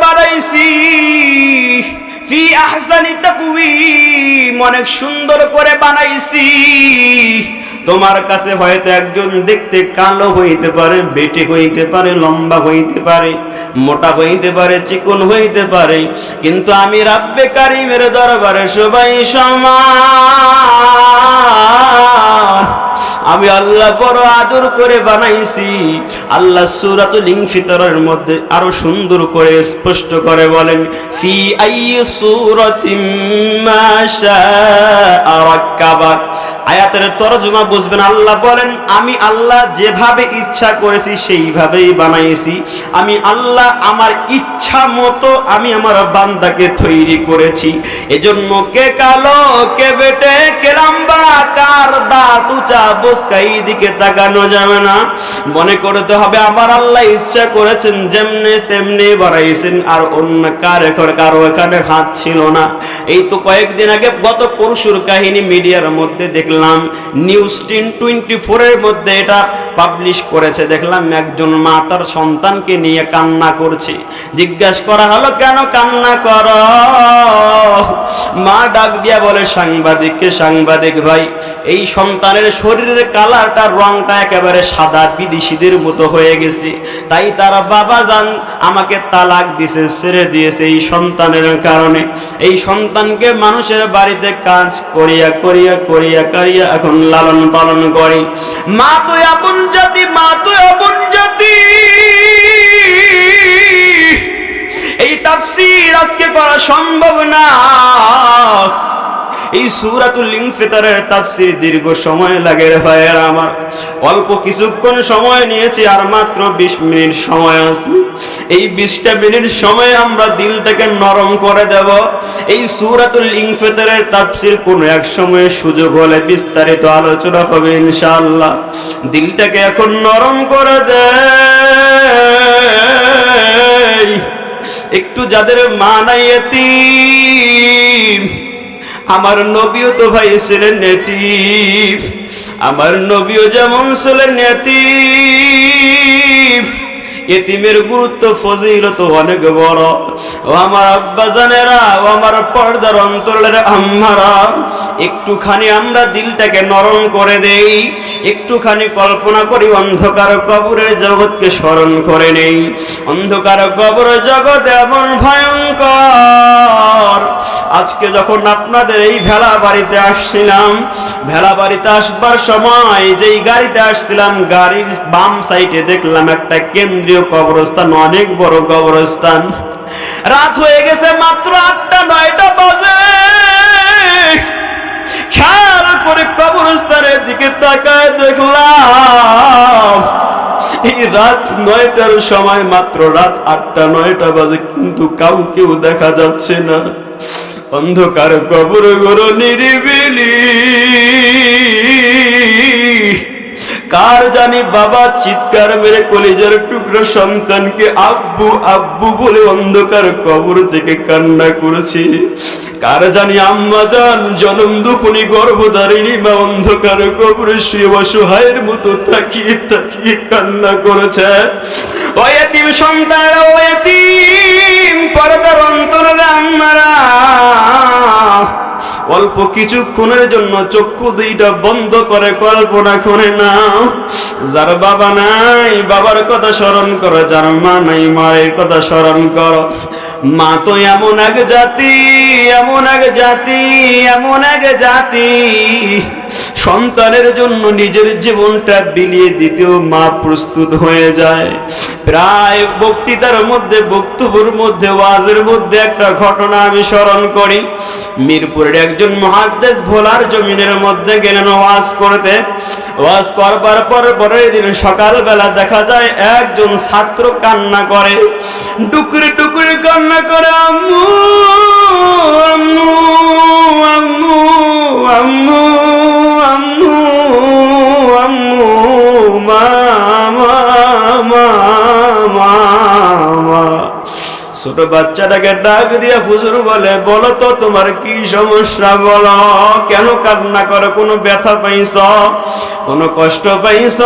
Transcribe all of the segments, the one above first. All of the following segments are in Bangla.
বানাইছি ফি আহসানি তাকওয়িম, অনেক সুন্দর করে বানাইছি। তোমার কাছে হয়তো একজন দেখতে কালো হইতে পারে, বেটে হইতে পারে, লম্বা হইতে পারে, মোটা হইতে পারে, চিকন হইতে পারে, কিন্তু আমি রাব্বে কারিমের দরবারে সবাই সমান। আমি আল্লাহ বড় আদর করে বানাইছি। আল্লাহ সূরাতুল ইনফিতরের মধ্যে আরো সুন্দর করে স্পষ্ট করে বলেন, ফি আইয়ি সূরাতিম মা শাআ রাক্কাবাক। আয়াতের তরজমা বুঝবেন, আল্লাহ বলেন আমি আল্লাহ যেভাবে ইচ্ছা করেছি সেইভাবেই বানাইছি। আমি আল্লাহ আমার ইচ্ছা মতো আমি আমার বান্দাকে তৈরি করেছি। এজন্য কে কালো, কে বেটে, কে লম্বা, কার দাঁত উঁচা বোসকা, এই দিকে তাকানো যাবে না। মনে করতে হবে আমার আল্লাহ ইচ্ছা করেছেন যেমনি তেমনি বানাইছেন, আর অন্য কারো এখানে হাত ছিল না। এই তো কয়েকদিন আগে গত পরশুর কাহিনী মিডিয়ার মধ্যে দেখলাম, নিউজ 1024 এর মধ্যে এটা পাবলিশ করেছে। দেখলাম একজন মা তার সন্তানকে নিয়ে কান্না করছে। জিজ্ঞাসা করা হলো কেন কান্না করো? মা ডাক দিয়া বলে সাংবাদিককে, সাংবাদিক ভাই, এই সন্তানের শরীরের কালারটা, রংটা একেবারে সাদা বিদেশিদের মতো হয়ে গেছে, তাই তার বাবা জান আমাকে তালাক দিছে, ছেড়ে দিয়েছে এই সন্তানের কারণে। এই সন্তানকে মানুষের বাড়িতে কাজ করিয়া করিয়া করিয়া করিয়া এখন লালন পালন করে। মা তো আপন জাতি, মা তো আপন জাতি। এই তাফসীর আজকে করা সম্ভব না। এই সূরাতুল ইনফিতরের তাফসীর দীর্ঘ সময় লাগে রে ভাইয়েরা আমার। অল্প কিছুক্ষণ সময় নিয়েছি, আর মাত্র 20 মিনিট সময় আছে। এই 20টা মিনিট সময় আমরা দিলটাকে নরম করে দেব। এই সূরাতুল ইনফিতরের তাফসীর কোন এক সময় সুযোগ হলে বিস্তারিত আলোচনা হবে ইনশাআল্লাহ। দিলটাকে এখন নরম করে দে। একটু যাদের মা নাই এতিম, আমার নবীও তো ভাই ছিলেন এতিম, আমার নবীও যেমন ছিলেন এতিম। এতিমের গুরুত্ব ফজিলত অনেক বড়। ও আমার আব্বা জানেরা, ও আমার পর্দার অন্তরের আম্মারা, একটুখানি আমরা দিলটাকে নরম করে দেই, একটুখানি কল্পনা করি অন্ধকার কবরের জগৎকে স্মরণ করে নেই। অন্ধকার কবরের জগৎ এমন ভয়ঙ্কর। আজকে যখন আপনাদের এই ভেলা বাড়িতে আসছিলাম, ভেলা বাড়িতে আসবার সময় যেই গাড়িতে আসছিলাম, গাড়ির বাম সাইডে দেখলাম একটা কেন্দ্রীয় কবরস্থান, অনেক বড় কবরস্থান। রাত হয়ে গেছে, মাত্র 8টা-9টা বাজে। খেয়াল করে কবরস্থানের দিকে তাকায় দেখলাম এই রাত 9টার সময়, মাত্র রাত 8টা-9টা বাজে, কিন্তু কাউকেও দেখা যাচ্ছে না। অন্ধকার কবর ঘর নিরিবিলি। কার জানি বাবা চিৎকার মেরে কলিজার টুকরো সন্তানকে আব্বু আব্বু বলে অন্ধকার কবর থেকে কান্না করেছে। কার জানি আম্মা জান জনম দুপুনি গর্ভধারিণী মা অন্ধকার কবরে শুয়ে অসহায়ের মতো তাকিয়ে তাকিয়ে কান্না করেছে। ও এতিম সন্তান, ও এতিম পর্দার অন্তরের আম্মারা, অল্প কিছুক্ষণের জন্য চক্ষু দুইটা বন্ধ করে কল্পনা করে নাও, যার বাবা নাই বাবার কথা স্মরণ করো, যার মা নাই মায়ের কথা স্মরণ করো। মা তো এমন এক জাতি, এমন এক জাতি, এমন এক জাতি, সন্তানের জন্য নিজের জীবনটা বিলিয়ে দিতেও মা প্রস্তুত হয়ে যায়। প্রায় বক্তৃতার মধ্যে, বক্তব্যের মধ্যে, ওয়াজের মধ্যে একটা ঘটনা আমি স্মরণ করি। মিরপুরের একজন মুহাদ্দিস ভোলার জমিনের মধ্যে গেলেন ওয়াজ করতে। ওয়াজ করবার পরের দিন সকালবেলা দেখা যায় একজন ছাত্র কান্না করে, টুকরে টুকরে কান্না করে, আম্মু আম্মু আম্মু আম্মু আম্মু আম্মু মা মা মা মা। ছোট বাচ্চাটাকে ডাক দিয়ে হুজুর বলে, বলো তো তোমার কি সমস্যা, বলো কেন কান্না করো, কোনো ব্যথা পাইছ, কোনো কষ্ট পাইছ?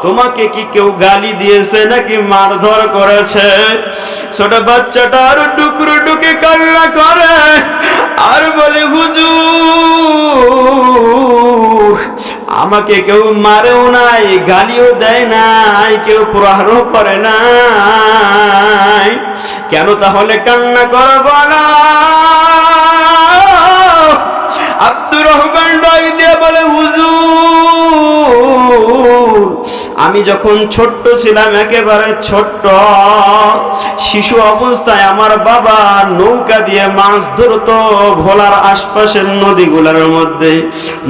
তোমাকে কি কেউ গালি দিয়েছে নাকি মারধর করেছে? ছোট বাচ্চাটা আরো টুকরো টুকে কান্না করে আর বলে, হুজুর আমাকে কেউ মারেও নাই, গালিও দেয় নাই, কেউ প্রহারও করে নাই, কেন তাহলে কান্না করো বলো? আব্দুর রহমান ডাক দিয়ে বলে, হুজুর আমি যখন ছোট্ট ছিলাম, একেবারে ছোট্ট শিশু অবস্থায় আমার বাবা নৌকা দিয়ে মাছ ধরতো ভোলার আশপাশের নদীগুলোর মধ্যে।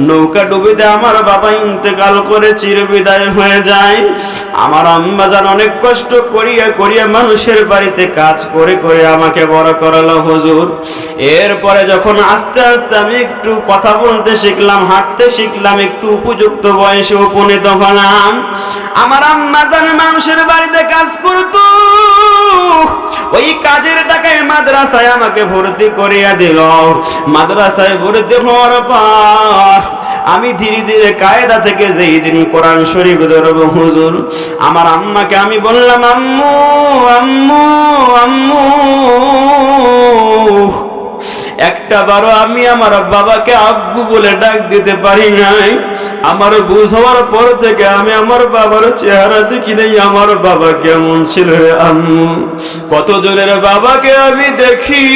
নৌকা ডুবে দিয়ে আমার বাবা ইন্তেকাল করে চিরবিদায় হয়ে যায়। আমার আম্মা জান অনেক কষ্ট করিয়া করিয়া মানুষের বাড়িতে কাজ করে করে আমাকে বড় করালো হুজুর। এরপরে যখন আস্তে আস্তে আমি একটু কথা বলতে শিখলাম, হাঁটতে শিখলাম, একটু উপযুক্ত বয়সে উপনীত হলাম, আমার আম্মা জান মানুষের বাড়িতে কাজ করতো, ওই কাজের টাকায় মাদ্রাসায় আমাকে ভর্তি করিয়া দিল। মাদ্রাসায় ভর্তি হওয়ার পর আমি ধীরে ধীরে কায়দা থেকে যেই দিন কোরআন শরীফ ধরব হুজুর, আমার আম্মাকে আমি বললাম, আম্মু আম্মু আম্মু। একটা বারো আমি আমার বাবাকে আব্বু বলে ডাক দিতে পারি নাই। আমার বুঝ হওয়ার পর থেকে আমি আমার বাবার চেহারা দেখি নাই, আমার বাবা কেমন ছিল রে আম্মু। কত জনের বাবাকে আমি দেখি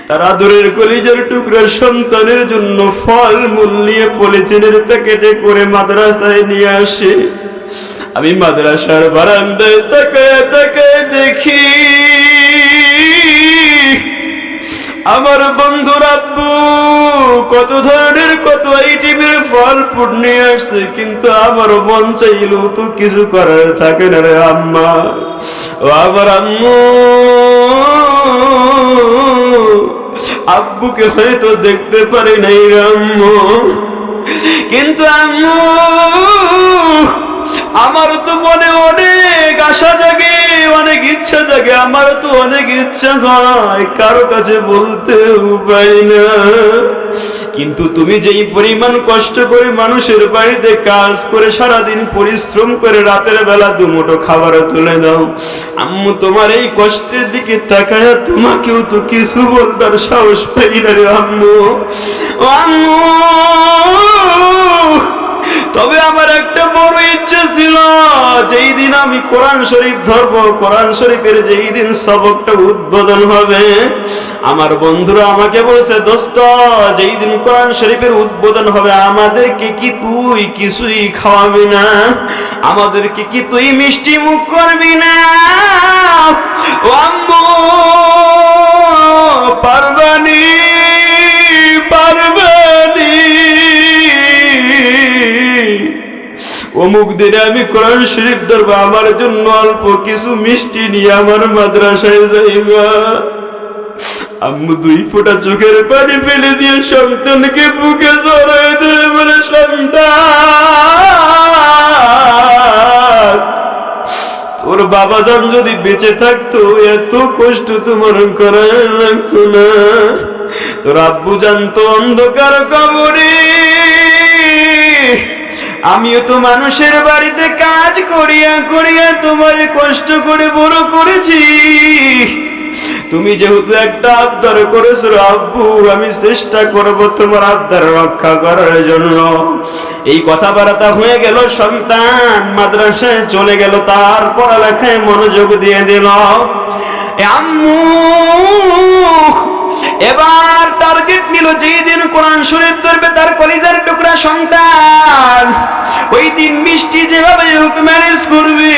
তারা আদরের কলিজার টুকরা সন্তানের জন্য ফল মূল নিয়ে পলিথিনের প্যাকেটে করে মাদ্রাসায় নিয়ে আসে। আমি মাদ্রাসার বারান্দায় তাকায় তাকায় দেখি আমার বন্ধুর আব্বু কত ধরনের কত আইটেমের ফল ফুড নিয়ে আসছে, কিন্তু আমার মন চাইলো তো কিছু করার থাকে না রে আম্মা। ও আমার আম্মু, আব্বুকে হয়তো দেখতে পারি নাই রে আম্মু, কিন্তু আম্মু আমার তো মনে অনেক আশা জাগে, অনেক ইচ্ছা জাগে, আমার তো অনেক ইচ্ছা হয়, কারো কাছে বলতে পারি না। কিন্তু তুমি যেই পরিমাণ কষ্ট করে মানুষের বাড়িতে কাজ করে সারাদিন পরিশ্রম করে রাতের বেলা দুমুঠো খাবার তুলে দাও, আম্মু তোমার এই কষ্টের দিকে তাকায় তোমাকেও তো কিছু বলবার সাহস পাই না রে আম্মু। ও আম্মু, তবে আমার একটা বড় ইচ্ছা ছিল, যেই দিন আমি কোরআন শরীফ ধরবো, কোরআন শরীফের যেই দিন সবকটা উদ্বোধন হবে, আমার বন্ধুরা আমাকে বলছে, দোস্ত যেই দিন কোরআন শরীফের উদ্বোধন হবে আমাদেরকে কি তুই কিছুই খাওয়াবি না? আমাদেরকে কি তুই মিষ্টি মুখ করবি না? ও আম্মু পারবানি পারবানি, অমুক দিনে আমি কোরআন শরীফ ধরবো, আমার জন্য অল্প কিছু মিষ্টি নিয়ে আমার মাদ্রাসায় যাইবা। আম্মু দুই ফোঁটা চোখের পানি ফেলে দিয়ে সন্তানকে বুকে জড়ায় ধরে বলে, সন্তান তোর বাবা জান যদি বেঁচে থাকতো এত কষ্ট তোমার করা লাগতো না। তোর আব্বু জানতো অন্ধকার কবরে, আমিও তো মানুষের বাড়িতে কাজ করিয়া করিয়া তোমার কষ্ট করে বড় করেছি। তুমি যেহেতু একটা আবদার করেছো আব্বু, আমি চেষ্টা করব তোমার আবদার রক্ষা করার জন্য। এই কথাবার্তা হয়ে গেল, সন্তান মাদ্রাসায় চলে গেল, তার পড়ালেখায় মনোযোগ দিয়ে দিল। আম্মু এবার টার্গেট নিল, যেই দিন কোরআন শরীফ ধরবে তার কলিজার টুকরা সন্তান ওই দিন মিষ্টি যেভাবে হোক ম্যানেজ করবে।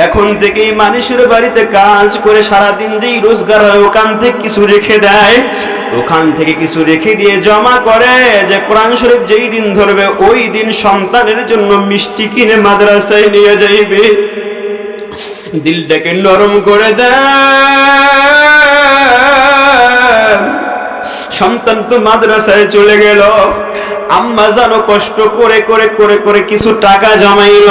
এখন থেকেই মানুষের বাড়িতে কাজ করে সারাদিন যেই রোজগার হয় ওখান থেকে কিছু রেখে দেয়, ওখান থেকে কিছু রেখে দিয়ে জমা করে, যে কোরআন শরীফ যেই দিন ধরবে ওই দিন সন্তানের জন্য মিষ্টি কিনে মাদ্রাসায় নিয়ে যাইবে। দিলটাকে নরম করে দেয়। সন্তান তো মাদ্রাসায় চলে গেল, আম্মা জানো কষ্ট করে করে করে করে কিছু টাকা জমাইল।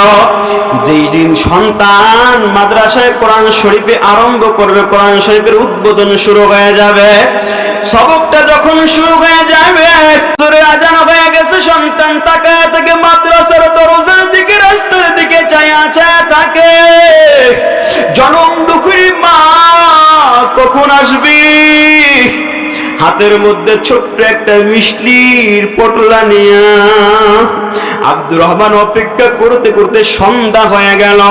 যেই দিন সন্তান মাদ্রাসায় কোরআন শরীফে আরম্ভ করবে, কোরআন শরীফের উদ্বোধন শুরু হয়ে যাবে, সবকটা যখন শুরু হয়ে যাবে, তোরে আজান হয়ে গেছে, সন্তান তাকায় থেকে মাদ্রাসার দরজার দিকে, রাস্তার দিকে চায়া চায়া থাকে, জনম দুঃখী মা কখন আসবি? হাতের মধ্যে ছোট্ট একটা মিষ্টির পটলা নিয়ে আব্দুর রহমান অপেক্ষা করতে করতে সন্ধ্যা হয়ে গেল,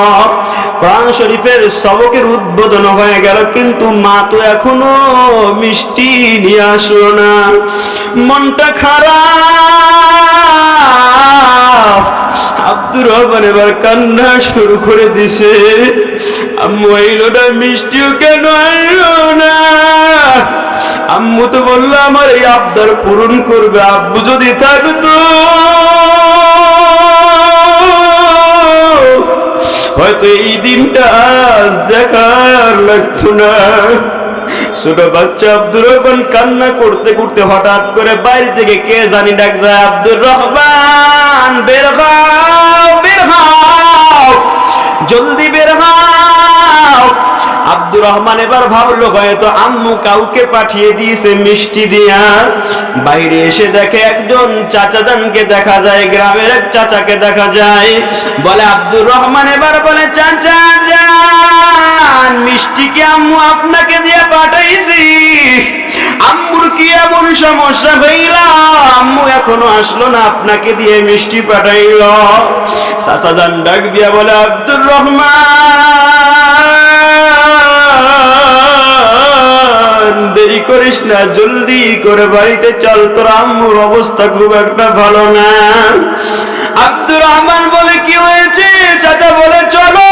কোরআন শরীফের সবকের উদ্বোধন হয়ে গেল, কিন্তু মা তো এখনো মিষ্টি নিয়ে আসলো না। মনটা খারাপ, আব্দুর রহমান এবার কান্না শুরু করে দিছে, আম্মু আইলো না, মিষ্টিও কেন আইলো না? আম্মু তো বললো আমার এই আবদার পূরণ করবে, আব্বু যদি থাকতো হয়তো এই দিনটা আজ দেখার লাগতো না। ছোট বাচ্চা আব্দুর রহমান কান্না করতে করতে হঠাৎ করে বাইরে থেকে কে জানি ডাক দেয়, আব্দুর রহমান বের হও, বের হও, জলদি বের হও। আব্দুর রহমান এবার ভাবলো হয়তো আম্মু কাউকে পাঠিয়ে দিয়েছে মিষ্টি দিয়া। বাইরে এসে দেখে একজন চাচা জানকে দেখা যায়, গ্রামের এক চাচাকে দেখা যায়। বলে আব্দুর রহমান এবার বলে, চাচা জান মিষ্টি কি আম্মু আপনাকে দিয়ে পাঠাইছি? আম্মুর কি এমন সমস্যা হইল, আম্মু এখনো আসলো না, আপনাকে দিয়ে মিষ্টি পাঠাইল? চাচা জান ডাক দিয়া বলে, আব্দুর রহমান দেরি করিস না, জলদি করে বাড়িতে চল, তোর আম্মুর অবস্থা খুব একটা ভালো না। আব্দুর রহমান বলে, কি হয়েছে? চাচা বলে, চলো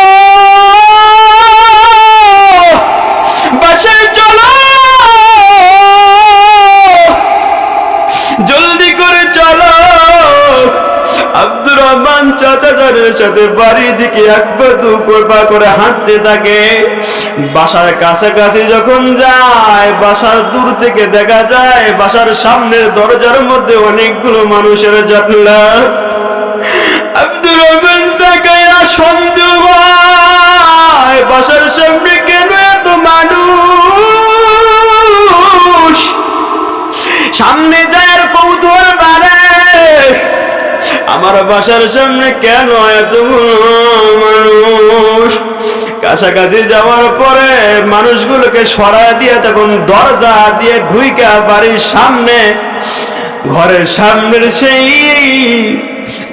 বাসায় চলো, জলদি করে চলো। আব্দুর রহমান চাচা জানের সাথে বাড়ির দিকে একবার দুবার করে হাঁটতে থাকে। বাসার কাছাকাছি যখন যায়, বাসার দূর থেকে দেখা যায় বাসার সামনের দরজার মধ্যে অনেকগুলো মানুষের জটলা। আব্দুর রহমান তাকায় সন্দেহ হয়, বাসার সামনে কেন এত মানুষ? সামনে যায় আর কৌতূহল বাড়ে, আমার বাসার সামনে কেন এত মানুষ? কাছাকাছি যাওয়ার পরে মানুষগুলোকে সরায় দিয়ে তখন দরজা দিয়ে ঢুইকা বাড়ির সামনে, ঘরের সামনের সেই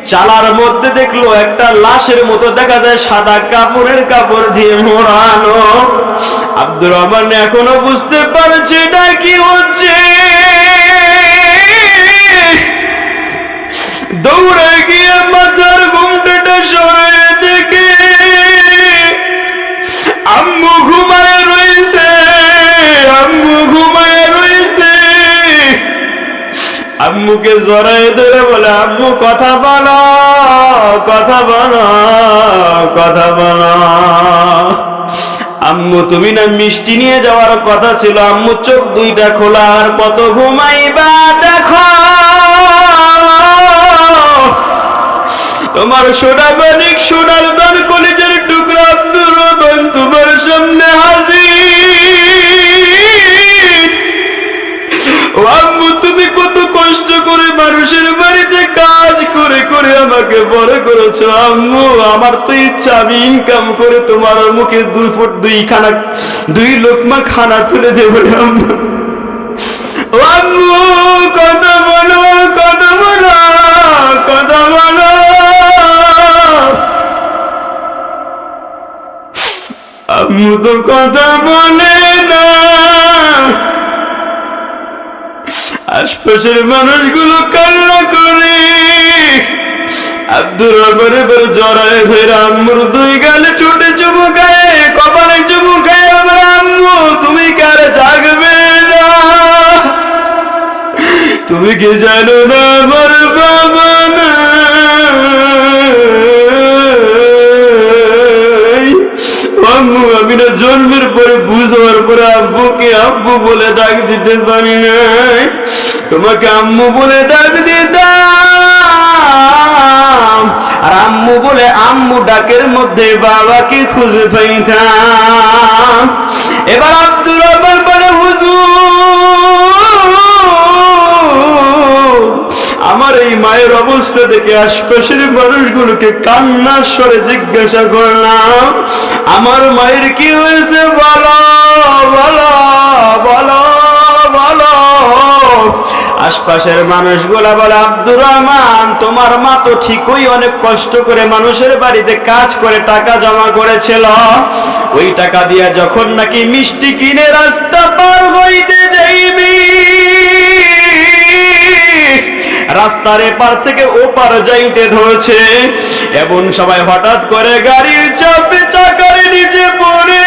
চালার মধ্যে দেখলো একটা লাশের মতো দেখা যায়, সাদা কাপড়ের কাপড় দিয়ে মোড়ানো। আব্দুর রহমান এখনো বুঝতে পারছে না কি হচ্ছে, দৌড়ে গিয়ে মাথার ঘুমটাটা সরে দেখে আম্মু ঘুমায় রয়েছে, আম্মু ঘুমায় রয়েছে। আম্মুকে জড়ায় ধরে বলে, আম্মু কথা বলো, কথা বলো, কথা বলো। আম্মু তুমি না মিষ্টি নিয়ে যাওয়ার কথা ছিল, আম্মু চোখ দুইটা খোলা, আর কত ঘুমাইবা দেখো, তোমার সোনা মানিক সোনার দান কলিজার টুকরা আব্দুর রহমান তোমার সামনে হাজির। ও আম্মু তুমি কত কষ্ট করে মানুষের বাড়িতে কাজ করে করে আমাকে বড় করেছো আম্মু, আমার তো ইচ্ছা আমি ইনকাম করে তোমার মুখে 2 ফুট 2 লোকমা খানা তুলে দেবো আম্মু। ও আম্মু কথা বলো, কথা বলো, কথা বলো। আম্মু তো কথা বলে না। আশপাশের মানুষগুলো কান্না করে। আব্দুর রহমান এবার জড়ায় ধরে আম্মুর 2 গালে ঠোঁটে চুমু খায়, কপালে চুমু খায়। আম্মু তুমি কারে জাগবে না? তুমি কি জানো না আমার বাবা না? আম্মু আমি না জন্মের পরে বুঝার পরে আব্বুকে আব্বু বলে ডাক দিতে পারি না, তোমাকে আম্মু বলে ডাক দিতাম। আর আম্মু বলে আম্মু ডাকের মধ্যে বাবাকে খুঁজে পাইতাম। এবার আব্দুর রহমান বলে হুজুর, আমার এই মায়ের অবস্থা দেখে আশপাশের মানুষগুলোকে কান্নার স্বরে জিজ্ঞাসা করলাম, আমার মায়ের কি হয়েছে, বলো বলো বলো বলো। আশপাশের মানুষগুলা বলে, আব্দুর রহমান, তোমার মা তো ঠিকই অনেক কষ্ট করে মানুষের বাড়িতে কাজ করে টাকা জমা করেছিল। ওই টাকা দিয়ে যখন নাকি মিষ্টি কিনে রাস্তা পার হইতে যাইবি, রাস্তার এপার থেকে ওপার যাইতে ধরছে, এমন সবাই হঠাৎ করে গাড়ির চাপে চাকার নিচে পড়ে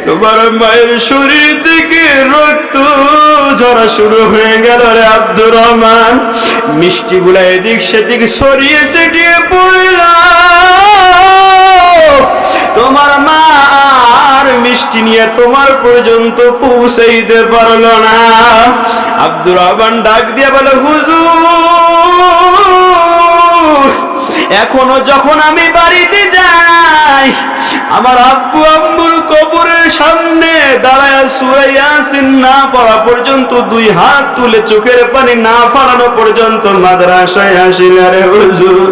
তোমার মায়ের শরীর থেকে রক্ত ঝরা শুরু হয়ে গেল রে আব্দুর রহমান। মিষ্টি গুলা এদিক সেদিক ছড়িয়ে ছিটিয়ে পড়ল, তোমার মা আর মিষ্টি নিয়ে তোমার পর্যন্ত পৌঁছাইতে পারল না। আব্দুর রহমান ডাক দিয়ে বলে, হুজুর, এখনো যখন আমি বাড়িতে যাই, আমার আব্বু আম্মুর কবরের সামনে দাঁড়ায় সূরা ইয়াসিন না পড়া পর্যন্ত, দুই হাত তুলে চোখের পানি না ফেলানো পর্যন্ত মাদ্রাসায় আসি না রে হুজুর।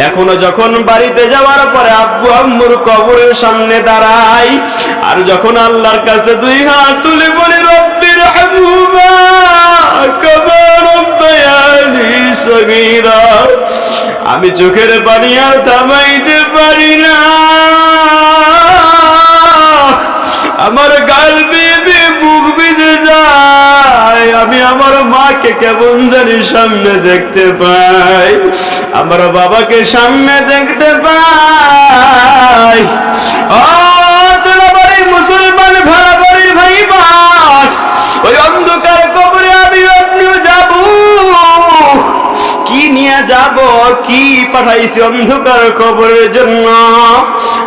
এখনো যখন বাড়িতে যাওয়ার পরে আব্বু আম্মুর কবরের সামনে দাঁড়াই, আর যখন আল্লাহর কাছে দুই হাত তুলে বলি, রব্বির হামহুমা কামা রাব্বায়ানি সগীরা, আমি চোখের পানি আর থামাইতে পারি না, আমার গাল বেয়ে বুক ভিজে যায়, আমি আমার মাকে কেমন জানি সামনে দেখতে পাই, আমার বাবাকে সামনে দেখতে পাই। ও তোরা বাড়ি মুসলমান ভাড়া বাড়ির ভাই বাস, ওই অন্ধকার কবরে আমি আপনিও যাব, কি নিয়ে যাব, কি পাঠাইছি অন্ধকার কবরের জন্য?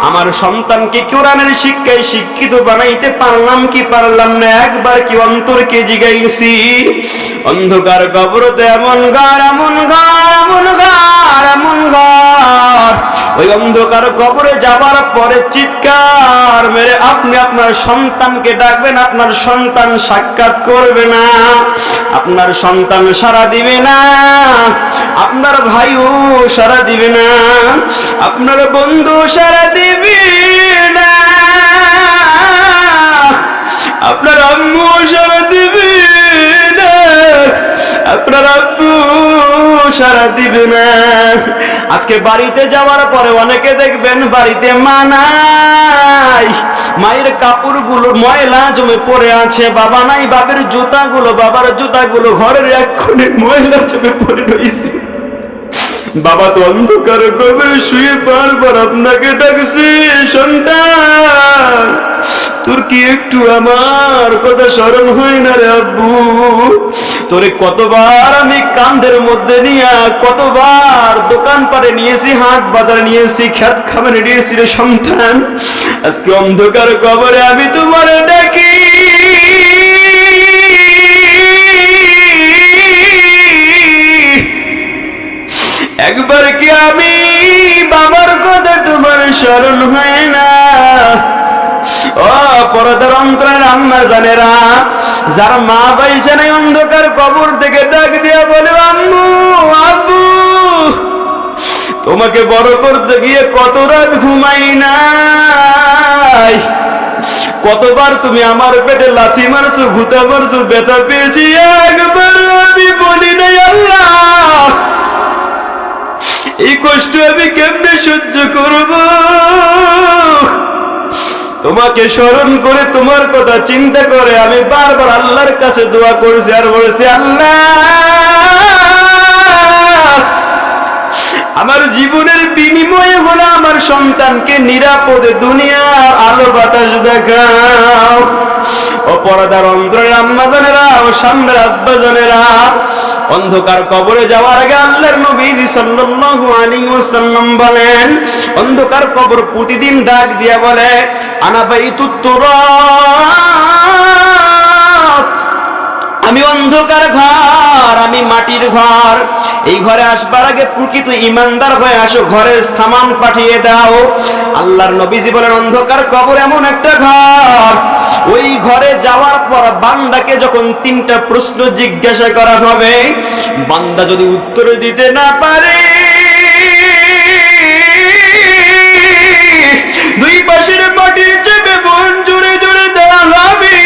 আমার সন্তানকে কোরআনের শিক্ষায় শিক্ষিত বানাইতে পারলাম কি পারলাম না, একবার কি অন্তরকে জিগাইছি? অন্ধকার কবরতে এমন ঘর এমন ঘর এমন ঘর এমন ঘর, ওই অন্ধকার কবরে যাবার পরে চিৎকার মেরে আপনি আপনার সন্তানকে ডাকবেন, আপনার সন্তান সাক্ষাৎ করবে না, আপনার সন্তান সাড়া দিবে না, আপনার ভাইও সাড়া দিবে না, আপনার বন্ধু সাড়া দিবে না, আপনার আম্মু সাড়া দিবে না, আপনার আব্বু সাড়া দিবে না। আজকে বাড়িতে যাওয়ার পরে অনেকে দেখবেন বাড়িতে মা নাই, মায়ের কাপড়গুলো ময়লা জমে পড়ে আছে, বাবা নাই, বাবার জুতাগুলো ঘরের এক কোণে ময়লা জমে পড়ে রয়েছে। বাবা তো অন্ধকার কবরে শুয়ে বারবার আপনাকে ডাকছে, সন্তান তোর কি একটু আমার কথা স্মরণ হয় না রে আব্বু? তোরে কতবার আমি কাঁধের মধ্যে নিয়ে, কতবার দোকান পারে নিয়েছি, হাট বাজারে নিয়েছি, খেত খামারে নিয়েছি রে সন্তান, আজকে অন্ধকার কবরে আমি তোমার ডাকি, একবার কি আমি বাবার কথা তোমার স্মরণ হয় না? ও পরদার অন্তরের আম্মা জানেরা, যার মা বাইছে নাই, অন্ধকার কবর থেকে ডাক দিয়া বলে, আম্মু আব্বু, তোমাকে বড় করতে গিয়ে কত রাত ঘুমাই নাই, কতবার তুমি আমার পেটে লাথি মারছো, ঘুতা মারছো, ব্যথা পেয়েছি, একবার আমি বলি নাই আল্লাহ এই কষ্ট আমি কেমনে সহ্য করব? তোমাকে স্মরণ করে, তোমার কথা চিন্তা করে আমি বারবার আল্লাহর কাছে দোয়া করেছি, আর বলেছি, আল্লাহ আমার জীবনের বিনিময়ে হলো আমার সন্তানকে নিরাপদে দুনিয়ার আলো বাতাস দেখাও। ও পর্দার অন্তরের আম্মা জানেরা, ও সামনের আব্বা জানেরা, অন্ধকার কবরে যাওয়ার আগে আল্লাহর নবীজি সাল্লাল্লাহু আলাইহি ওয়াসাল্লাম বলেন, অন্ধকার কবর প্রতিদিন ডাক দিয়া বলে, আনা বাইতুত তুরাব, আমি অন্ধকার ঘর, আমি দামি মাটির ঘর, এই ঘরে আসবার আগে প্রকৃত ইমানদার হয়ে আসো, ঘরের সামান পাঠিয়ে দাও। আল্লাহর নবীজি বলেন অন্ধকার কবর এমন একটা ঘর, ওই ঘরে যাওয়ার পর বান্দাকে যখন 3টা প্রশ্ন জিজ্ঞাসা করা হবে, বান্দা যদি উত্তর দিতে না পারে, দুই পাশের মাটির চাপে বোন জোরে জোরে দেওয়া হবে।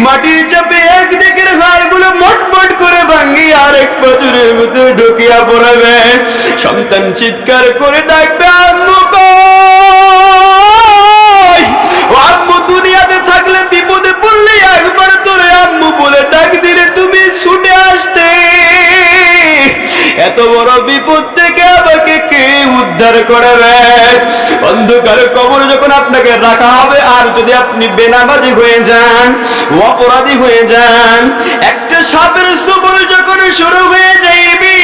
মাটির চাপে একদিকের হাড়গুলো মটমট করে ভাঙি আরেক বছরের মধ্যে ঢুকিয়া পড়াবে। সন্তান চিৎকার করে ডাকবে, আম্মু কই? ও আম্মু দুনিয়াতে থাকলে বিপদে পড়লে একবার তোরে আম্মু বলে ডাক দিলে তুমি ছুটে আসতে, এত বড় বিপদ থেকে আমাকে কে উদ্ধার করবে? অন্ধকার কবরে যখন আপনাকে রাখা হবে, আর যদি আপনি বেনামাজি হয়ে যান, অপরাধী হয়ে যান, একটা সাপের ছোবল যখন শুরু হয়ে যাইবে,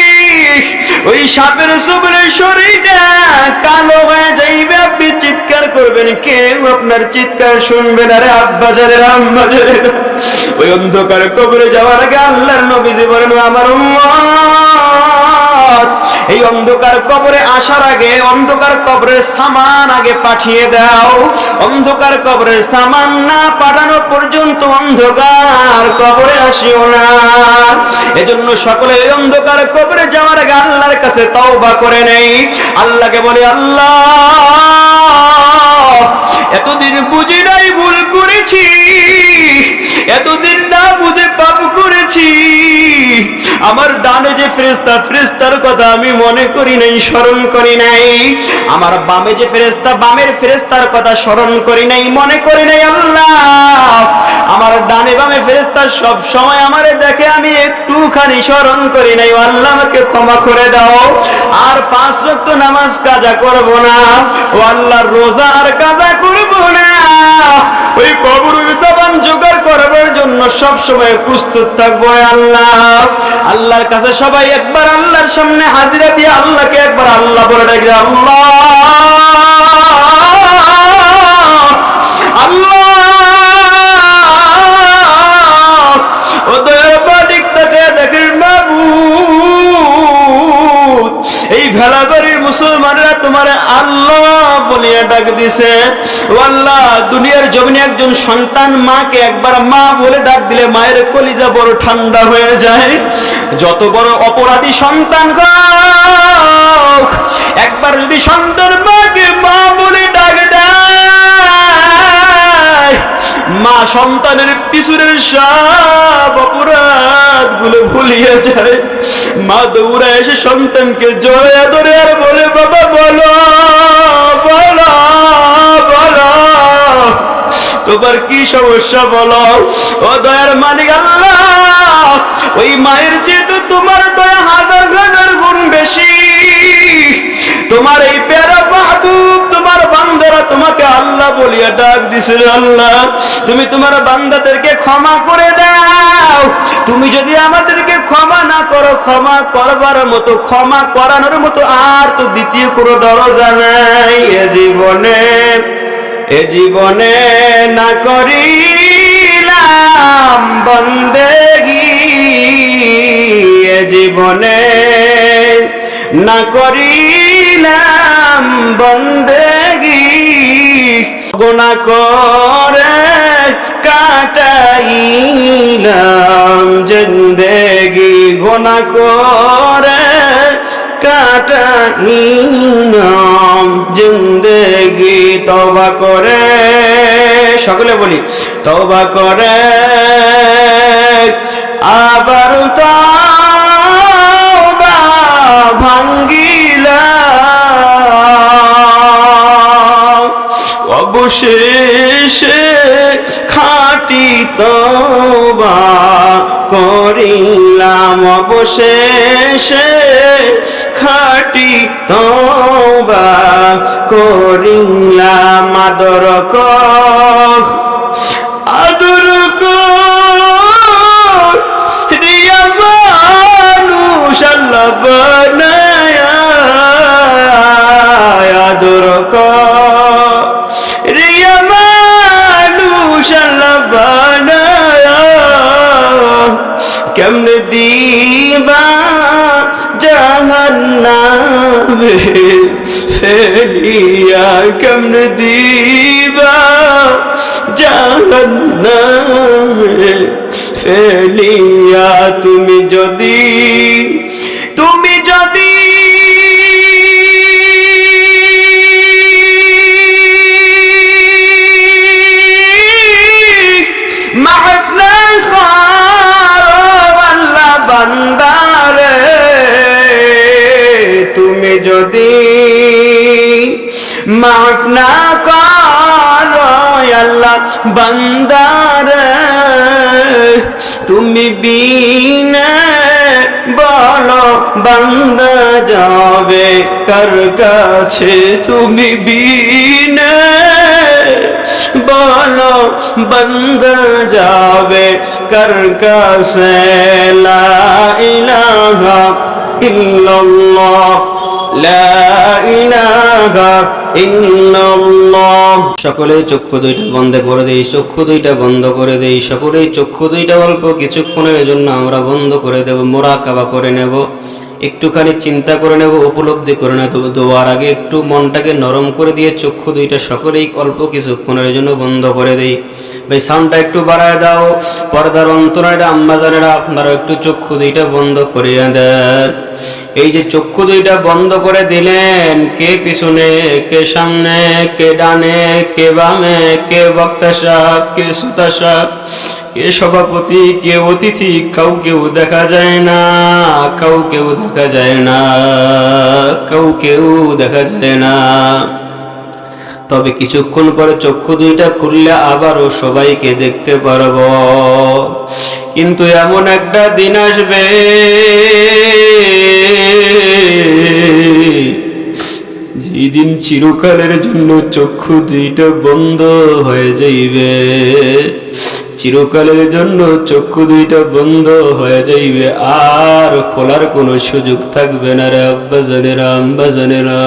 ওই সাপের ছোবলের শরীরটা কালো হয়ে যাইবে, আপনি চিৎকার করবেন, কেউ আপনার চিৎকার শুনবে না। রে আব্বাজারের আম্মাজারের, ওই অন্ধকার কবরে যাওয়ার আগে আল্লাহর নবীজি বলেন, আমার উম্মত এই অন্ধকার কবরে আসার আগে অন্ধকার কবরের সামান আগে পাঠিয়ে দাও। অন্ধকার কবরের সামান না পাঠানো পর্যন্ত অন্ধকার কবরে আসিও না। এজন্য সকলে এই অন্ধকার কবরে যাওয়ার আগে আল্লাহর কাছে তওবা করে নেই। আল্লাহকে বলে, আল্লাহ এতদিন বুঝি নাই ভুল করেছি, এতদিন না বুঝে পাপ করেছি। আমার ডানে যে ফেরেশতা, ফেরেশতার কথা আমি মনে করি নাই, স্মরণ করি নাই। আমার বামে যে ফেরেশতা, বামের ফেরেশতার কথা স্মরণ করি নাই, মনে করি নাই। আল্লাহ আমার ডানে বামে ফেরেশতা সব সময় আমারে দেখে, আমি একটুখানি স্মরণ করি নাই। আল্লাহ আমাকে ক্ষমা করে দাও। আর 5 ওয়াক্ত নামাজ কাজা করব না, ও আল্লাহ রোজা আর কাজা করব না। ওই কবরের সামান জোগাড় করবার জন্য সব সময় প্রস্তুত থাকবো। আল্লাহ আল্লাহর কাছে সবাই একবার আল্লাহর সামনে হাজিরা দিয়ে আল্লাহকে একবার আল্লাহ বলে ডাকবে, আল্লাহ আল্লাহ। ও দয়ার মালিক, তাকে দেখেন মাবুদ, এই ভেলাবাড়ির মুসলমানরা তোমার আল্লাহ বলিয়া ডাক দিছে। ও আল্লাহ, দুনিয়ার জমিনে একজন সন্তান মাকে একবার মা বলে ডাক দিলে মায়ের কলিজা বড় ঠান্ডা হয়ে যায়। যত বড় অপরাধী সন্তান হোক, একবার যদি সন্তান মাকে মা বলে ডাক দেয়, মা সন্তানের পিছনের সব অপরাধ গুলো ভুলিয়ে যায়। মা দৌড়া এসে সন্তানকে জড়িয়ে ধরে আর বলে, বাবা বলো বলো বলো, তোমার কি সমস্যা বলো। ও দয়ার মালিক আল্লাহ, ওই মায়ের চেয়ে তোমার দয়া হাজার হাজার গুণ বেশি। তোমার এই প্যারা মাহবুব, তোমার বান্দারা তোমাকে আল্লাহ বলিয়া ডাক দিছিল। আল্লাহ তুমি তোমার বান্দাদেরকে ক্ষমা করে দাও। তুমি যদি আমাদেরকে ক্ষমা না করো, ক্ষমা করবার মতো, ক্ষমা করানোর মতো আর তো দ্বিতীয় কোনো দরজা নাই। এ জীবনে না করিলাম বন্দেগি, এ জীবনে না করিলাম বন্দেগি, গুনাহ করে কাটাইলাম জিন্দেগি, গুনাহ করে কাটাইলাম জিন্দেগি। তওবা করে, সকলে বলি, তওবা করে আবার তওবা ভাঙ্গিলাম, অবশেষে খাঁটি তওবা করিলাম, অবশেষে খাঁটি তওবা করিলাম। আদর কর, আদর কর রিয়া মানুষ আল্লাহ বানায়া, আদর কর রিয়া মানুষ আল্লাহ বানায়া, কেমনে দি জাহান্নামে ফেলিয়া কেমনে দিবা জাহান্নামে ফেলিয়া তুমি যদি মাফ না করো আল্লাহ বান্দারে তুমি যদি মাফ না করো আল্লাহ বান্দারে তুমি বিনা বলো বান্দা যাবে কার কাছে তুমি বিনা বলো বান্দা যাবে কার কাছে লা ইলাহা ইল্লাল্লাহ লা ইলাহা ইল্লাল্লাহ। সকলে চক্ষু দুইটা বন্ধ করে দেই, চক্ষু দুইটা বন্ধ করে দেই, সকলেই চক্ষু দুইটা অল্প কিছুক্ষণের জন্য আমরা বন্ধ করে দেব, মুরাকাবা করে নেব, একটুখানি চিন্তা করে নেব, উপলব্ধি করে নেব। দোয়ার আগে একটু মনটাকে নরম করে দিয়ে চক্ষু দুইটা সকলেই অল্প কিছুক্ষণের জন্য বন্ধ করে দেই। ভাই সাউন্ডটা একটু বাড়ায় দাও, পর্দার অন্তরায়রা আম্মাজানেরা আপনারা একটু চক্ষু দুইটা বন্ধ করিয়ে দেন। এই যে চক্ষু দুইটা বন্ধ করে দিলেন, কে পিছনে কে সামনে, কে ডানে কে বামে, কে বক্তা সাহেব কে শ্রোতা সাহেব, কে সভাপতি কে অতিথি, কাউকেও দেখা যায় না, কাউকেও দেখা যায় না, কাউকেও দেখা যায় না। তবে কিছুক্ষণ পরে চক্ষু দুইটা খুললে আবারও সবাইকে দেখতে পারবো। কিন্তু এমন একটা দিন আসবে যেদিন চিরকালের জন্য চক্ষু দুইটা বন্ধ হয়ে যাইবে, চিরকালের জন্য চক্ষু দুইটা বন্ধ হয়ে যাইবে, আর খোলার কোনো সুযোগ থাকবে না রে আব্বাজানেরা আম্বাজানেরা।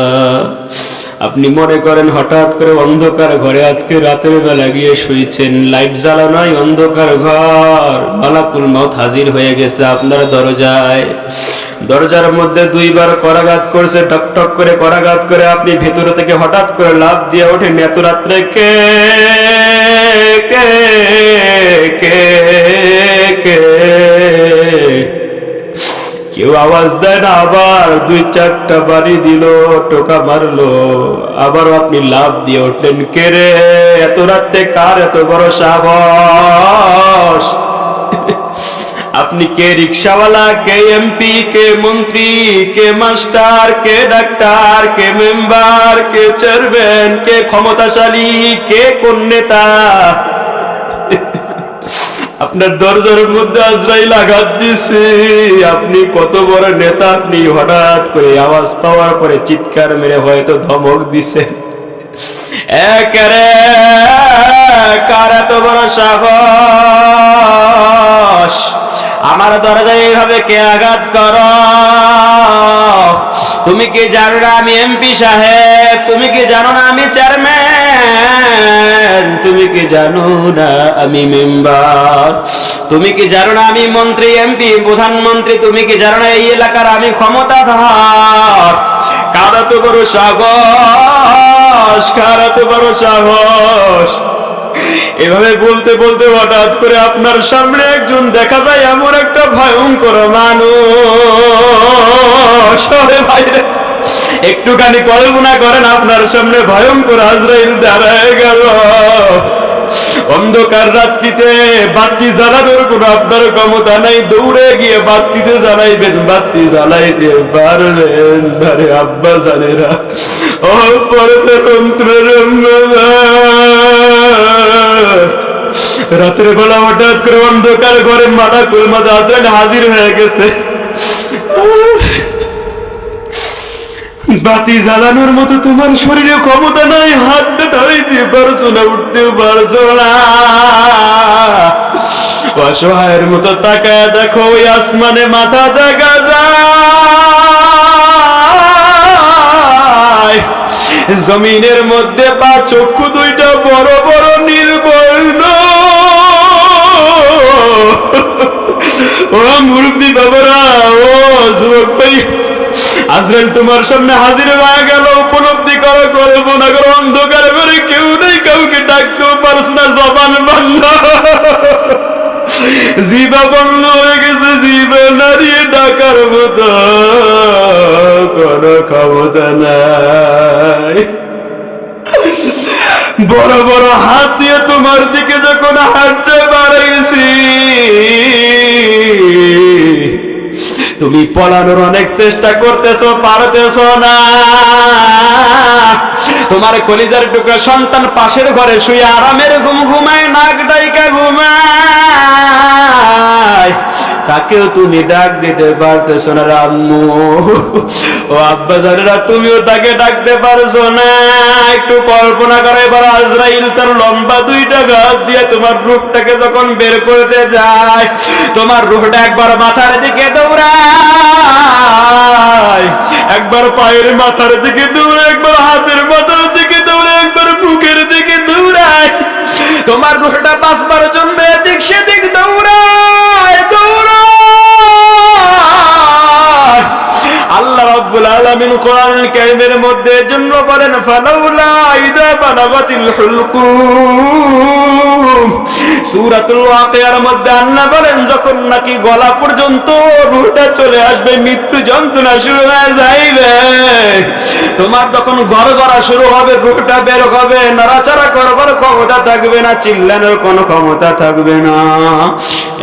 আপনি মনে করেন হঠাৎ করে অন্ধকার ঘরে আজকে রাতের বেলা গিয়ে শুইছেন, লাইট জ্বালা নাই, অন্ধকার ঘর, মালাকুল মউত হাজির হয়ে গেছে আপনার দরজায়, দরজার মধ্যে দুইবার করাঘাত করছে, টক টক করে করাঘাত করে, আপনি ভেতরে থেকে হঠাৎ করে লাফ দিয়ে ওঠেন, এত রাত্রে কে কে কে কে, কেউ আওয়াজ দেয় না, আবার দুই চারটা বাড়ি দিল, টোকা মারলো, আবার আপনি লাফ দিয়ে উঠলেন, কে রে এত রাতে, কার এত বড় সাহস? আপনি কে রিক্সাওয়ালা, কে এমপি, কে মন্ত্রী, কে মাস্টার, কে ডাক্তার, কে মেম্বার, কে চেয়ারম্যান, কে ক্ষমতাশালী, কে কোন নেতা? আপনার দরজার মধ্যে আজরাইল আঘাত দিছে, আপনি কত বড় নেতা, আপনি হঠাৎ করে আওয়াজ পাওয়ার পরে চিৎকার মেরে হয়তো ধমক দিছেন, একেরে কার এত বড় সাহস আমার দরজায় এইভাবে কে আঘাত কর? তুমি কি জানো না আমি এমপি সাহেব? তুমি কি জানো না আমি চেয়ারম্যান? তুমি কি জানো না আমি মেম্বার? তুমি কি জানো না আমি মন্ত্রী, এমপি, প্রধানমন্ত্রী? তুমি কি জানো না এই এলাকার আমি ক্ষমতাধর? কার এত বড় সাহস, কার এত বড় সাহস? এভাবে বলতে বলতে হঠাৎ করে আপনার সামনে একজন দেখা যায় এমন একটা ভয়ঙ্কর মানুষ, একটুখানি কল্পনা করেন আপনার সামনে ভয়ঙ্কর আজরাইল দাঁড়ায় গেল। অন্ধকার রাত্রিতে বাতি জ্বালানোর কোনো আপনার ক্ষমতা নাই, দৌড়ে গিয়ে বাতিতে জ্বালাইবেন, বাতি জ্বালাইতে পারবেন আরে আব্বা জানেরা ও পরতে তন্ত্রের রাতের বেলা হঠাৎ করে অন্ধকার ঘরে মালাকুল মউত আজরাইল হাজির হয়ে গেছে। বাতি জ্বালানোর মতো তোমার শরীরে ক্ষমতা নাই, হাতটা দাঁড়াইতে পারছো না, উঠতে পারছো না, অসহায়ের মতো তাকায় দেখো ওই আসমানে মাথা দেখা যায়, জমিনের মধ্যে পা, চক্ষু দুইটা বড় বড় নির্বর্ণ। ও মুরব্বী বাবারা, ও যুবক ভাই, আজরাইল তোমার সামনে হাজির হয়ে গেল, উপলব্ধি করো, কল্পনা করো অন্ধকারে ঘরে কেউ নেই, কাউকে ডাকতেও পারছ না, জবান বন্ধ, জিবা বন্ধ হয়ে গেছে, জিবা নাড়িয়ে ডাকার মতো কোনো ক্ষমতা নাই। বড় বড় হাত দিয়ে তোমার দিকে যখন হাতটা বাড়াইছি, তুমি পলানোর অনেক চেষ্টা করতেছো, পারতেছো না। তোমার কলিজার টুকরা সন্তান পাশের ঘরে শুয়ে আরামের ঘুম ঘুমায়, নাক ডাইকা ঘুমায়, তাকেও তুমি ডাক দিতে পারতেছো না আম্মু। ও আব্বা জানেরা, তুমিও তাকে ডাকতে পারছো না। একটু কল্পনা করে, এবার আজরাইল তার লম্বা দুইটা গাছ দিয়ে তোমার রূহটাকে যখন বের করতে যায়, তোমার রূহটা একবার মাথার দিকে দৌড়ায়, একবার পায়ের মাথার দিকে দৌড়ায়, একবার হাতের মাথার দিকে দৌড়ায়, একবার বুকের দিকে দৌড়ায়। তোমার রূহটা বাঁচবার জন্য এদিক সেদিক দৌড়ায় দৌড়ায়। আল্লাহ রাব্বুল আলামিন কোরআনুল কারীমের মধ্যে জন্য বলেন, ফালাউলা ইযা বালাগাতিল হুলকুম। সূরাতুল ওয়াকিয়ার মধ্যে আল্লাহ বলেন, যখন নাকি গলা পর্যন্ত রূহটা চলে আসবে, মৃত্যু যন্ত্রণা শুরু হয়ে যাইবে, তোমার তখন গড়গড়া শুরু হবে, রূহটা বের হবে, নড়াচড়া করবার ক্ষমতা থাকবে না, চিল্লানোর কোনো ক্ষমতা থাকবে না।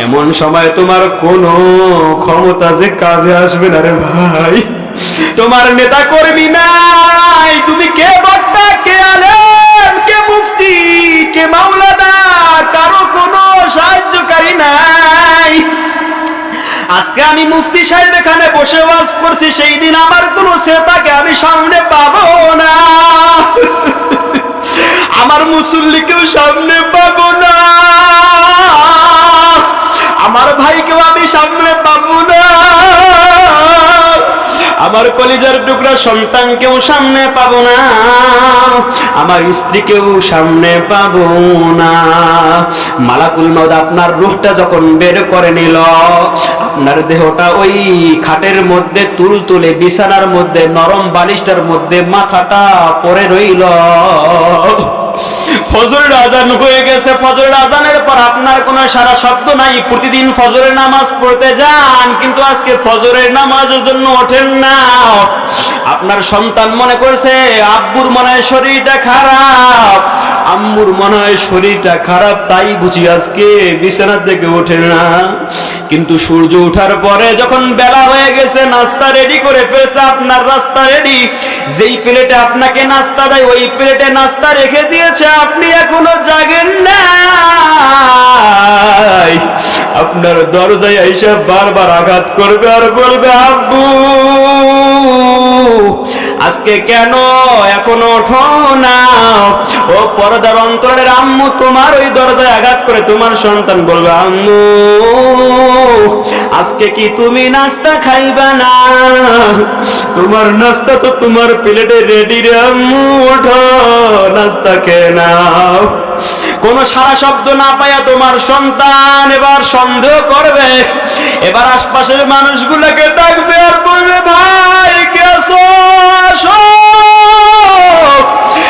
এমন সময় তোমার কোনো ক্ষমতা যে কাজে আসবে না রে ভাই। তোমার নেতা কর্মী নাই, তুমি কে বক্তা, কে আলেম, কে মুফতি, কে মাওলানা, কারো কোনো সাহায্যকারী নাই। আজকে আমি মুফতি সাহেব এখানে বসে ওয়াজ করছি, সেই দিন আমার কোনো শ্রোতাকে আমি সামনে পাবো না, আমার মুসল্লিকেও সামনে পাবো না, আমার ভাইকেও আমি সামনে পাবো না, আমার কলিজার টুকরা সন্তানকেও সামনে পাবো না, আমার স্ত্রীকেও সামনে পাবো না। মালাকুল মউত আপনার রূহটা যখন বের করে নিল, আপনার দেহটা ওই খাটের মধ্যে তুলতুলে বিছানার মধ্যে নরম বালিশটার মধ্যে মাথাটা পড়ে রইল। ফজরের আজান হয়ে গেছে, ফজরের আজানের পর আপনার কোনো সারা শব্দ নাই। প্রতিদিন ফজরের নামাজ পড়তে যান, কিন্তু আজকে ফজরের নামাজের জন্য ওঠেন না। আপনার সন্তান মনে করছে আব্বুর মনে হয় শরীরটা খারাপ, আম্মুর মনে হয় শরীরটা খারাপ, তাই বুঝি আজকে বিছানা থেকে ওঠে না। কিন্তু সূর্য ওঠার পরে যখন বেলা হয়ে গেছে, নাস্তা রেডি করে ফেলছে, আপনার রাস্তা রেডি, যেই প্লেটে আপনাকে নাস্তা দেয় ওই প্লেটে নাস্তা রেখে দিয়েছে, আপনি এখনো জাগেন নাই। আপনার দরজায় আইসা বারবার আঘাত করবে আর বলবে, আব্বু আজকে কেন এখনো ওঠো না? ও পর্দার অন্তরের আম্মু, তোমার ওই দরজায় আঘাত করে তোমার সন্তান বলবে, আম্মু আজকে কি তুমি নাস্তা খাইবা না? তোমার নাস্তা তো তোমার প্লেটে রেডি রে আম্মু, ওঠো নাস্তা খেয়ে নাও। কোন সারা শব্দ না পাইয়া তোমার সন্তান এবার সন্দেহ করবে, এবার আশপাশের মানুষগুলোকে ডাকবে আর বলবে, ভাই কে আসো, আসো,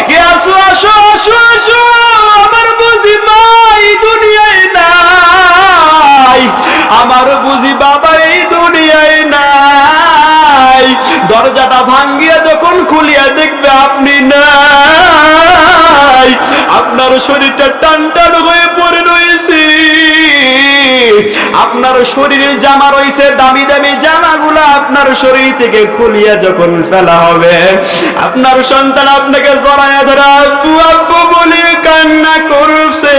কে আসো, আসো, আসো, আসো, আমার বুঝি মাই দুনিয়ায় নাই, আমার বুঝি বাবা এই দুনিয়ায় নাই। দরজাটা ভাঙ্গিয়া যখন খুলিয়া দেখবে আপনি নাই, আপনার শরীরটা টান টান হয়ে পড়ে রয়েছে, আপনার শরীরে জামা রয়েছে, দামি দামি জামাগুলা আপনার শরীর থেকে খুলিয়া যখন ফেলা হবে, আপনার সন্তান আপনাকে জড়াইয়া ধরে আব্বু আব্বু বলে কান্না করছে।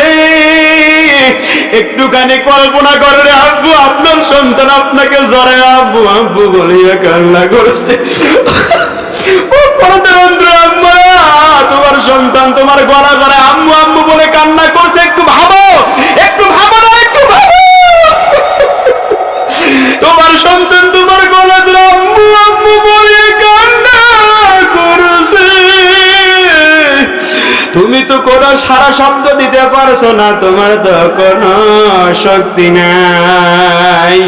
একটুখানি কল্পনা করে, আব্বু আপনার সন্তান আপনাকে জড়াইয়া আব্বু আব্বু বলিয়া কান্না করছে। তোমার সন্তান তোমার গলা জড়ায় আম্মু আম্মু বলে কান্না করছে, একটু ভাবো, একটু ভাবো না, একটু ভাবো। তোমার সন্তান তোমার গলা জড়ায় আম্মু আম্মু বলে কান্না করছে, তুমি তো কোনো সারা শব্দ দিতে পারছো না, তোমার তো কোনো শক্তি নাই।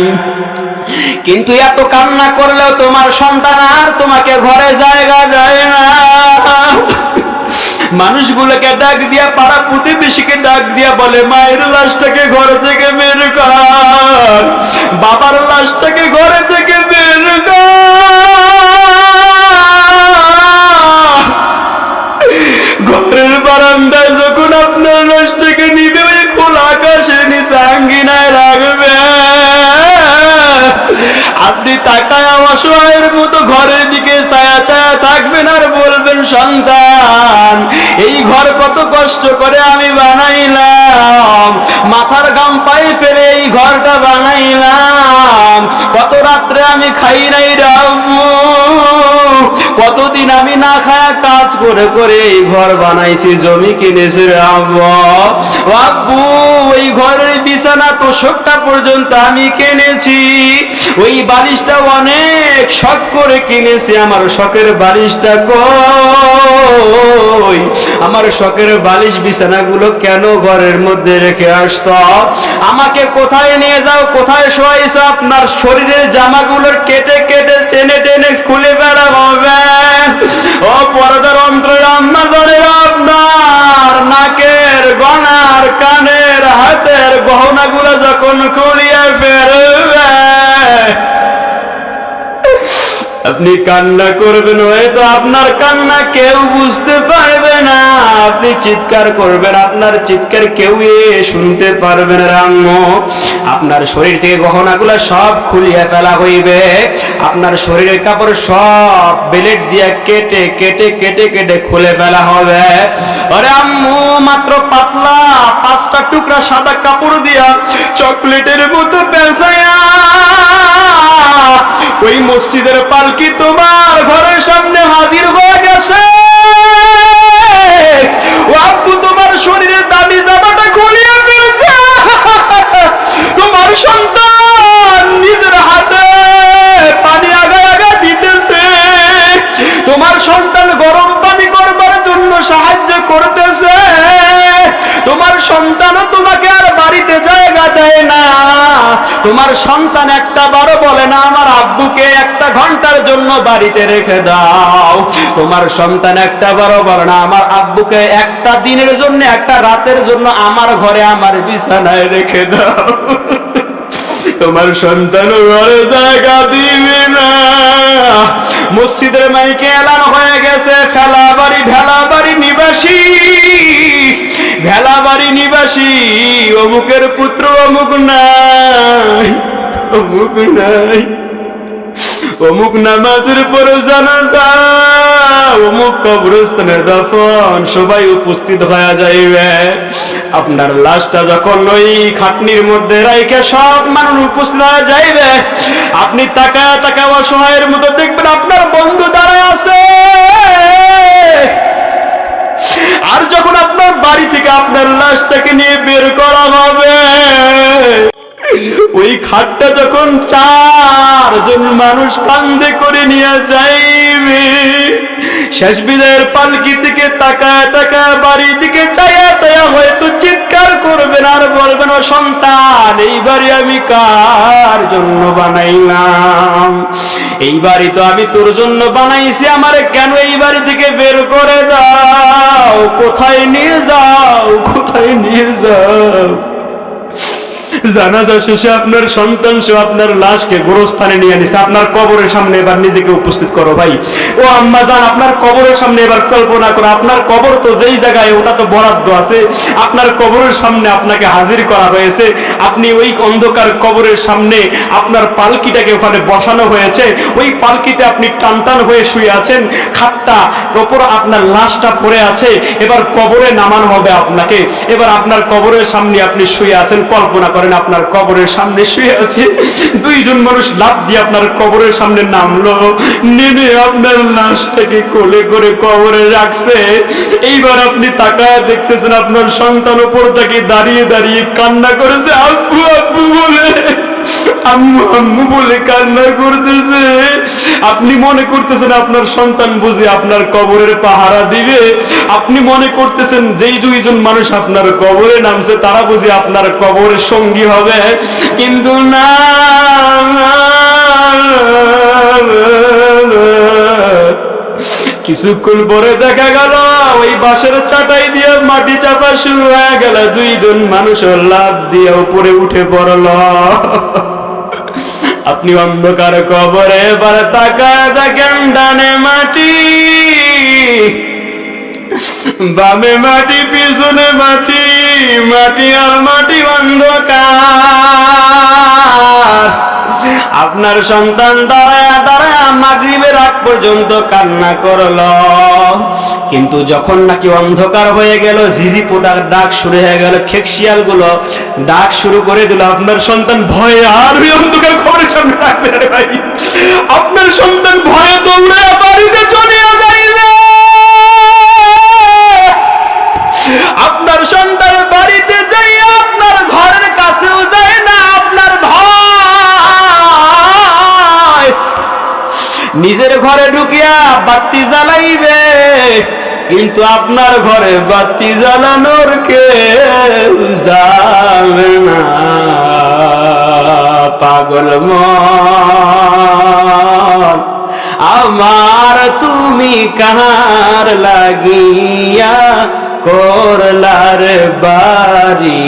কিন্তু এত কান্না করলেও তোমার সন্তান আর তোমাকে ঘরে জায়গা দেয় না। মানুষগুলোকে ডাক দিয়া, পাড়া প্রতিবেশীকে ডাক দিয়া বলে, মায়ের লাশটাকে ঘরে থেকে বের কর, বাবার লাশটাকে ঘরে থেকে বের কর। ঘরের বারান্দায় যখন আপনার লাশটাকে নিবে, ওই খোলা আকাশের নিচে আঙ্গিনায় রাখবে, আপনি তাকায় অসহায়ের মতো ঘরের দিকে ছায়া ছায়া থাকবেন আর বলবেন, সন্তান এই ঘর কত কষ্ট করে আমি বানাইলাম, মাথার ঘাম পায়ে ফেলে এই ঘরটা বানাইলাম, কত রাত্রে আমি খাই নাই রে আব্বু, কতদিন আমি না খায়া কাজ করে করে এই ঘর বানাইছি, জমি কিনেছি রে আব্বু। আব্বু ওই ঘরের বিছানা তোষকটা পর্যন্ত আমি কিনেছি, ওই বালিশটা অনেক শখ করে কিনেছি, আমার শখের বালিশটা কই? আমার শখের বালিশ বিছানাগুলো কেন ঘরের মধ্যে রেখে আসতো? আমাকে কোথায় নিয়ে যাও, কোথায় শোয়াইছো? আপনার শরীরের জামাগুলোর কেটে কেটে টেনে টেনে খুলে ফেলা হবে। ও পর্দার অন্তরে আম্মা জানেন, আপনার নাকের, গলার, কানের, হাতের গহনাগুলো যখন খুলিয়ে ফেলবে, আপনি কান্না করবেন, হয়তো আপনার কান্না কেউ বুঝতে পারবে না, আপনি চিৎকার করবেন, আপনার চিৎকার কেউ শুনতে পারবে না। আম্মু আপনার শরীর থেকে গহনাগুলো সব খুলিয়ে ফেলা হইবে, আপনার শরীরের কাপড় সব ব্লেড দিয়ে কেটে কেটে কেটে কেটে খুলে ফেলা হবে। আরে আম্মু মাত্র পাতলা 5টা টুকরা সাদা কাপড় দিয়া চকলেটের মতো পেঁচায়া ওই মসজিদের পালকি তোমার ঘরের সামনে হাজির হয়ে গেছে। ও আব্বু তোমার শরীরের দামি জামাটা খুলিয়ে ফেলছে, তোমার সন্তান নিজের হাতে পানি আগা আগা দিতেছে, তোমার সন্তান গরম পানি করবার জন্য সাহায্য করতেছে, তোমার সন্তান তোমাকে আর বাড়িতে জায়গা দেয় না, তোমার সন্তান একটা বারো বলে না আমার আব্বুকে 1 ঘন্টার জন্য বাড়িতে রেখে দাও, তোমার সন্তান একটা বারো বলে না আমার আব্বুকে 1 দিনের জন্য, 1 রাতের জন্য আমার ঘরে আমার বিছানায় রেখে দাও। তোমার সন্তান ঘরে জায়গা দিবে না। মসজিদের মাইকে এলান হয়ে গেছে, ভেলাবাড়ি নিবাসী, ভেলাবাড়ি নিবাসী অমুকের পুত্র অমুক নাই, অমুক নাই, অমুক নামাজের পরে জানাজা, অমুক কবরস্থানে দাফন, সবাই উপস্থিত হয়ে যাইবে। আপনার লাশটা যখন ওই খাটনির মধ্যে রাইখে সব মানুষ উপস্থিত হয়ে যাইবে, আপনি তাকায় তাকায় অসহায়ের মতো দেখবেন আপনার বন্ধু দাঁড়ায় আছে। আর যখন আপনার বাড়ি থেকে আপনার লাশটাকে নিয়ে বের করা হবে, ওই খাটটা যখন 4 জন মানুষ কান্দে করে নিয়ে যাইবে, শেষ বিদায়ের পালকি থেকে তাকায় তাকায় বাড়ির দিকে চায়া চায়া হয়তো চিৎকার করবেন আর বলবেন, ও সন্তান এই বাড়ি আমি কার জন্য বানাইলাম? এই বাড়ি তো আমি তোর জন্য বানাইছি, আমারে কেন এই বাড়ি থেকে বের করে দাও? কোথায় নিয়ে যাও, কোথায় নিয়ে যাও? জানাজা শেষে আপনার সন্তান সে আপনার লাশকে গোরস্থানে নিয়ে নিছে, আপনার কবরের সামনে এবার নিজেকে উপস্থিত করো ভাই। ও আম্মা জান, আপনার কবরের সামনে এবার কল্পনা করো, আপনার কবর তো যেই জায়গায় ওটা তো বরাদ্দ আছে, আপনার কবরের সামনে আপনাকে হাজির করা হয়েছে, আপনি ওই অন্ধকার কবরের সামনে আপনার পালকিটাকে ওখানে বসানো হয়েছে, ওই পালকিতে আপনি টানটান হয়ে শুয়ে আছেন, খাটটা ওপর আপনার লাশটা পড়ে আছে, এবার কবরে নামানো হবে আপনাকে, এবার আপনার কবরের সামনে আপনি শুয়ে আছেন, কল্পনা করেন আপনার কবরের সামনে শুয়ে আছে, 2 জন মানুষ লাফ দিয়ে আপনার কবরের সামনে নামলো, নেমে আপনার লাশটাকে কোলে করে কবরে রাখছে। এইবার আপনি তাকায় দেখতেছেন আপনার সন্তান উপর থেকে দাঁড়িয়ে দাঁড়িয়ে কান্না করেছে, আব্বু আব্বু বলে, আম্মু আম্মু বলে কান্না করতেছে। আপনি মনে করতেছেন আপনার সন্তান বুঝে আপনার কবরের পাহারা দিবে, আপনি মনে করতেছেন যেই 2 জন মানুষ আপনার কবরে নামছে তারা বুঝে আপনার কবরের সঙ্গী হবে, কিন্তু না, কিছুক্ষণ পরে দেখা গেল ওই বাঁশের চাটাই দিয়ে মাটি চাপা শুরু হয়ে গেল, দুইজন মানুষের লাফ দিয়ে উপরে উঠে পড়ল। আপনি অন্ধকার কবরে এবার তাকায় দেখেন, ডানে মাটি, বামে মাটি, পিছনে মাটি, মাটি আর মাটি, অন্ধকার। আপনার সন্তান দাঁড়ায় দাঁড়ায় মাগরিবের আগ পর্যন্ত কান্না করল, কিন্তু যখন নাকি অন্ধকার হয়ে গেল, ঝিঝি পোটার ডাক শুরু হয়ে গেল, খেকশিয়াল গুলো ডাক শুরু করে দিল, আপনার সন্তান ভয়ে আর ওই অন্ধকার খবরের সামনে থাকবে না ভাই। আপনার সন্তান ভয়ে দৌড়ে বাড়িতে চলে যাইবে। আপনার সন্তান বাড়িতে যাই আপনার ঘরের কাছেও যায় না, আপনার ভয় নিজের ঘরে ঢুকিয়া বাতি জ্বালাইবে, কিন্তু আপনার ঘরে বাতি জ্বালানোর কেউ যাবে না। পাগল মন আমার তুমি কার লাগিয়া করলার বাড়ি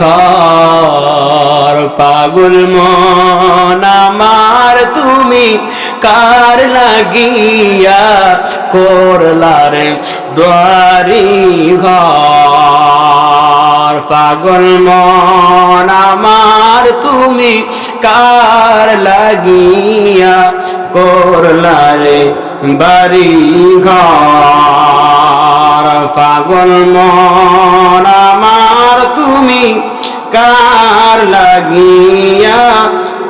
ঘর। পাগল মন আমার তুমি কার লাগিয়া করলার বাড়ি ঘর। পাগল মন আমার তুমি কার লাগিয়া করলার বাড়ি ঘর। পাগল মন আমার তুমি কার লাগিয়া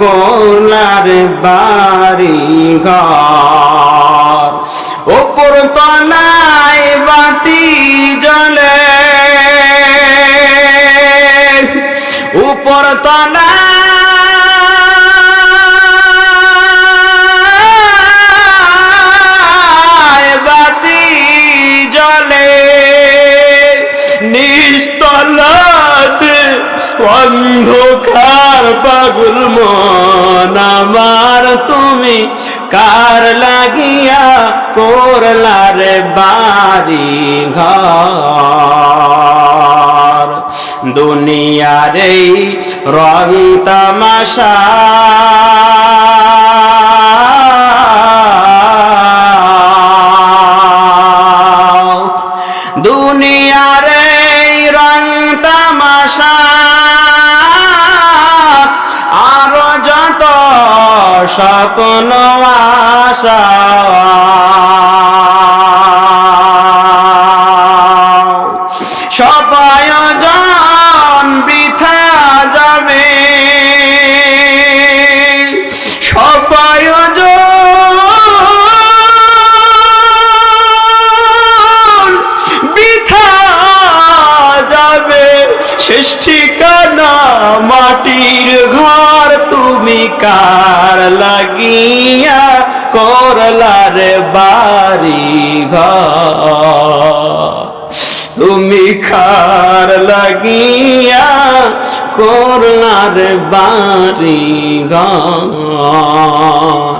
করলার বাড়ি ঘর। ওপর তলায় বাতি জ্বলে, উপর তলায় বাতি জ্বলে, নিচতলাতে অন্ধকার। পাগল মন আমার তুমি কার লাগিয়া করলার বাড়ি ঘর। দুনিয়ার এই রং তামাশা দুনিয়ার এই রং তামাশা আরো যত স্বপ্ন আশা সব আয়োজন বৃথা যাবে, সব আয়োজন বৃথা যাবে। শেষ ঠিকানা মাটির ঘর, তুমি কার লাগিয়া করলার বাড়ি ঘর। তুমি কার লাগিয়া করলার বাড়ি ঘর।